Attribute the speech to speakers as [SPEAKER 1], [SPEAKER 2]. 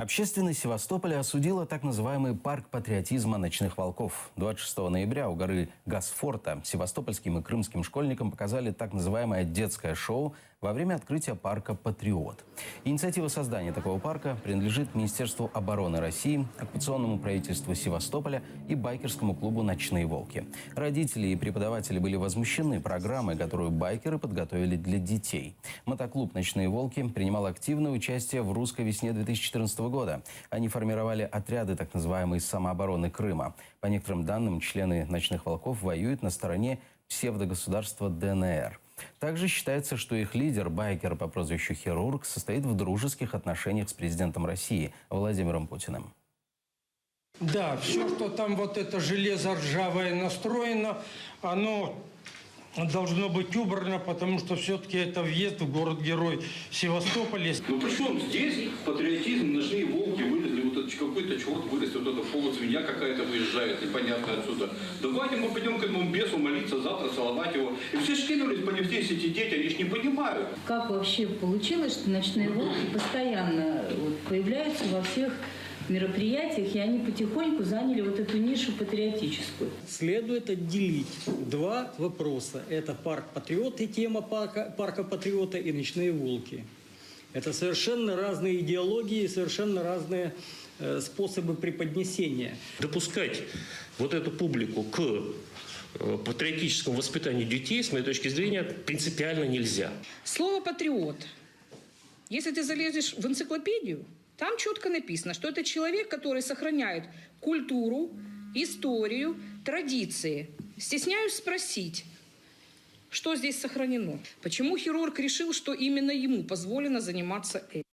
[SPEAKER 1] Общественность Севастополя осудила так называемый парк патриотизма «Ночных волков». 26 ноября у горы Гасфорта севастопольским и крымским школьникам показали так называемое детское шоу во время открытия парка «Патриот». Инициатива создания такого парка принадлежит Министерству обороны России, оккупационному правительству Севастополя и байкерскому клубу «Ночные волки». Родители и преподаватели были возмущены программой, которую байкеры подготовили для детей. Мотоклуб «Ночные волки» принимал активное участие в «Русской весне» 2014 года. Они формировали отряды так называемой самообороны Крыма. По некоторым данным, члены «Ночных волков» воюют на стороне псевдогосударства ДНР. Также считается, что их лидер, байкер по прозвищу «Хирург», состоит в дружеских отношениях с президентом России Владимиром Путиным.
[SPEAKER 2] Да, все, что там вот это железо ржавое настроено, оно должно быть убрано, потому что все-таки это въезд в город-герой Севастополя.
[SPEAKER 3] Ну причем здесь патриотизм, ночные волки вылезли, вот этот какой-то черт вылез, вот эта полусвинья какая-то выезжает, непонятно отсюда. Давайте мы пойдем к этому бесу молиться завтра, целовать его. И все скинулись, по здесь эти дети, они ж не понимают.
[SPEAKER 4] Как вообще получилось, что ночные волки постоянно появляются во всех мероприятиях, и они потихоньку заняли вот эту нишу патриотическую?
[SPEAKER 5] Следует отделить два вопроса. Это парк «Патриот» и тема парка «Патриота» и «Ночные волки». Это совершенно разные идеологии, совершенно разные способы преподнесения.
[SPEAKER 6] Допускать вот эту публику к патриотическому воспитанию детей, с моей точки зрения, принципиально нельзя.
[SPEAKER 7] Слово «патриот». Если ты залезешь в энциклопедию, там четко написано, что это человек, который сохраняет культуру, историю, традиции. Стесняюсь спросить, что здесь сохранено? Почему хирург решил, что именно ему позволено заниматься этим?